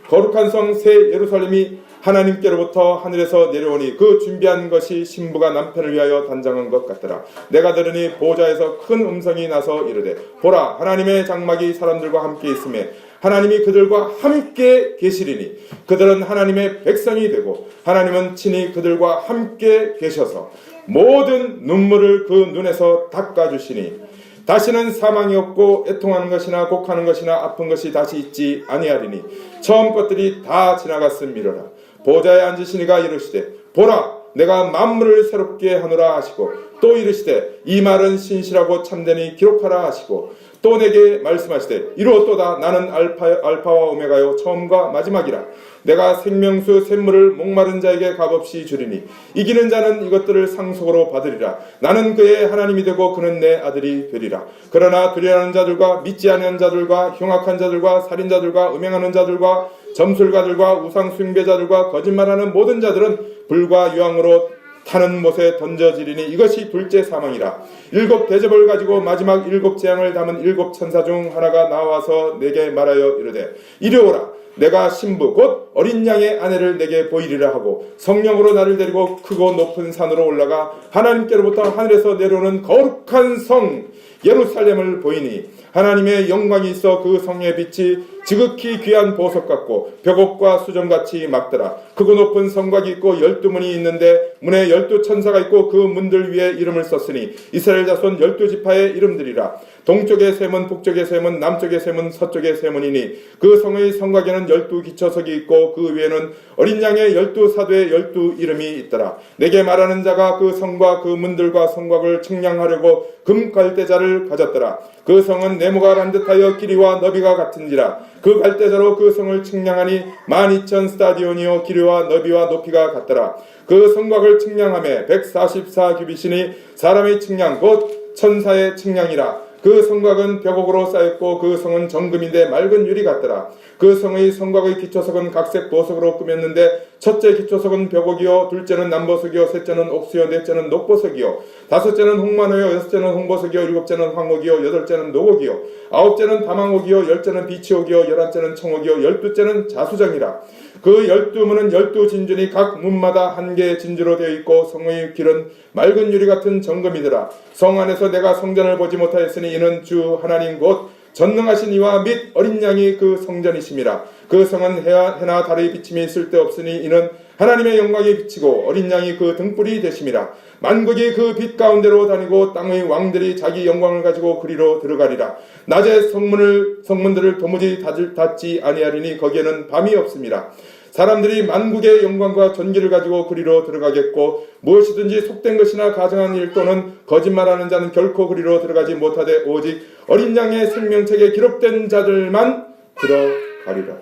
거룩한 성 새 예루살렘이 하나님께로부터 하늘에서 내려오니 그 준비한 것이 신부가 남편을 위하여 단장한 것 같더라. 내가 들으니 보좌에서 큰 음성이 나서 이르되, 보라, 하나님의 장막이 사람들과 함께 있으며 하나님이 그들과 함께 계시리니 그들은 하나님의 백성이 되고 하나님은 친히 그들과 함께 계셔서 모든 눈물을 그 눈에서 닦아주시니 다시는 사망이 없고 애통하는 것이나 곡하는 것이나 아픈 것이 다시 있지 아니하리니 처음 것들이 다 지나갔음이로라. 보좌에 앉으시니가 이르시되, 보라, 내가 만물을 새롭게 하노라 하시고 또 이르시되, 이 말은 신실하고 참되니 기록하라 하시고 또 내게 말씀하시되, 이루었도다. 나는 알파와 오메가요 처음과 마지막이라. 내가 생명수 샘물을 목마른 자에게 값없이 주리니 이기는 자는 이것들을 상속으로 받으리라. 나는 그의 하나님이 되고 그는 내 아들이 되리라. 그러나 두려워하는 자들과 믿지 아니하는 자들과 흉악한 자들과 살인자들과 음행하는 자들과 점술가들과 우상 숭배자들과 거짓말하는 모든 자들은 불과 유황으로 타는 못에 던져지리니 이것이 둘째 사망이라. 7 대접을 가지고 마지막 7 재앙을 담은 7 천사 중 하나가 나와서 내게 말하여 이르되, 이리 오라. 내가 신부 곧 어린 양의 아내를 내게 보이리라 하고 성령으로 나를 데리고 크고 높은 산으로 올라가 하나님께로부터 하늘에서 내려오는 거룩한 성 예루살렘을 보이니 하나님의 영광이 있어 그 성의 빛이 지극히 귀한 보석 같고 벽옥과 수정같이 막더라. 크고 높은 성곽이 있고 12문이 있는데 문에 12천사가 있고 그 문들 위에 이름을 썼으니 이스라엘 자손 12지파의 이름들이라. 동쪽의 세 문, 북쪽의 세 문, 남쪽의 세 문, 서쪽의 세 문이니 그 성의 성곽에는 12기초석이 있고 그 위에는 어린 양의 12사도의 12 이름이 있더라. 내게 말하는 자가 그 성과 그 문들과 성곽을 측량하려고 금갈대자를 가졌더라. 그 성은 네모가 반듯하여 길이와 너비가 같은지라. 그 갈대자로 그 성을 측량하니 12,000 스타디온이요 길이와 너비와 높이가 같더라. 그 성곽을 측량하며 144규빗이니 사람의 측량 곧 천사의 측량이라. 그 성곽은 벽옥으로 쌓였고 그 성은 정금인데 맑은 유리 같더라. 그 성의 성곽의 기초석은 각색 보석으로 꾸몄는데 첫째 기초석은 벽옥이요 둘째는 남보석이요 셋째는 옥수요 넷째는 녹보석이요 다섯째는 홍만호요 여섯째는 홍보석이요 일곱째는 황옥이요 여덟째는 노옥이요 아홉째는 다망옥이요 열째는 비치옥이요 열한째는 청옥이요 열두째는 자수정이라. 그 12문은 12진주니 각 문마다 한 개의 진주로 되어 있고 성의 길은 맑은 유리 같은 정금이더라. 성 안에서 내가 성전을 보지 못하였으니 이는 주 하나님 곧 전능하신 이와 및 어린 양이 그 성전이심이라. 그 성은 해나 달의 비침이 쓸데없으니 이는 하나님의 영광이 비치고 어린 양이 그 등불이 되심이라. 만국이 그 빛 가운데로 다니고 땅의 왕들이 자기 영광을 가지고 그리로 들어가리라. 낮에 성문들을 도무지 닫지 아니하리니 거기에는 밤이 없음이라. 사람들이 만국의 영광과 존귀를 가지고 그리로 들어가겠고 무엇이든지 속된 것이나 가정한 일 또는 거짓말하는 자는 결코 그리로 들어가지 못하되 오직 어린 양의 생명책에 기록된 자들만 들어가리라.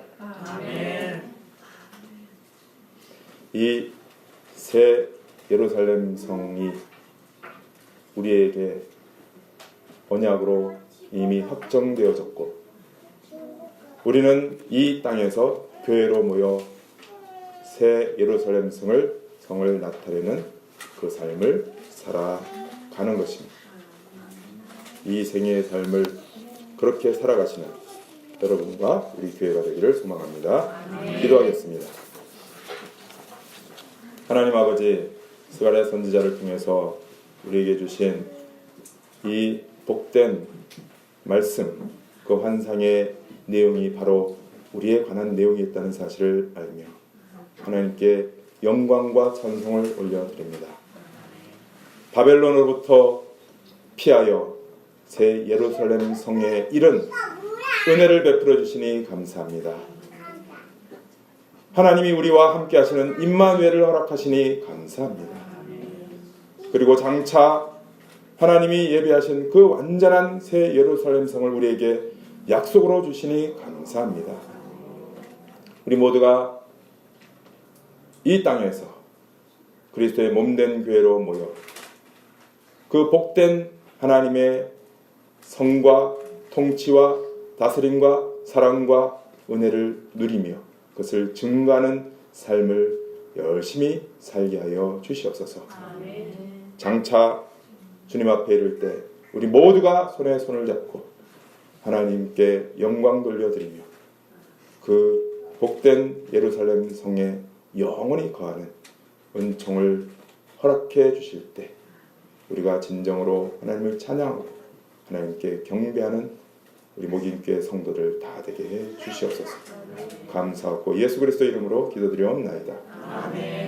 아멘. 이 새 예루살렘 성이 우리에게 언약으로 이미 확정되어졌고 우리는 이 땅에서 교회로 모여 새 예루살렘 성을 나타내는 그 삶을 살아가는 것입니다. 이 생애의 삶을 그렇게 살아가시는 여러분과 우리 교회가 되기를 소망합니다. 기도하겠습니다. 하나님 아버지, 스가랴 선지자를 통해서 우리에게 주신 이 복된 말씀, 그 환상의 내용이 바로 우리에 관한 내용이 있다는 사실을 알며 하나님께 영광과 찬송을 올려드립니다. 바벨론으로부터 피하여 새 예루살렘 성에 이른 은혜를 베풀어 주시니 감사합니다. 하나님이 우리와 함께 하시는 임마누엘을 허락하시니 감사합니다. 그리고 장차 하나님이 예비하신 그 완전한 새 예루살렘 성을 우리에게 약속으로 주시니 감사합니다. 우리 모두가 이 땅에서 그리스도의 몸된 교회로 모여 그 복된 하나님의 성과 통치와 다스림과 사랑과 은혜를 누리며 그것을 증거하는 삶을 열심히 살게 하여 주시옵소서. 장차 주님 앞에 이를 때 우리 모두가 손에 손을 잡고 하나님께 영광 돌려드리며 그 복된 예루살렘 성에 영원히 거하는 은총을 허락해 주실 때 우리가 진정으로 하나님을 찬양하고 하나님께 경배하는 우리 목인교회 성도들 다 되게 해 주시옵소서. 감사하고 예수 그리스도 이름으로 기도드리옵나이다. 아멘.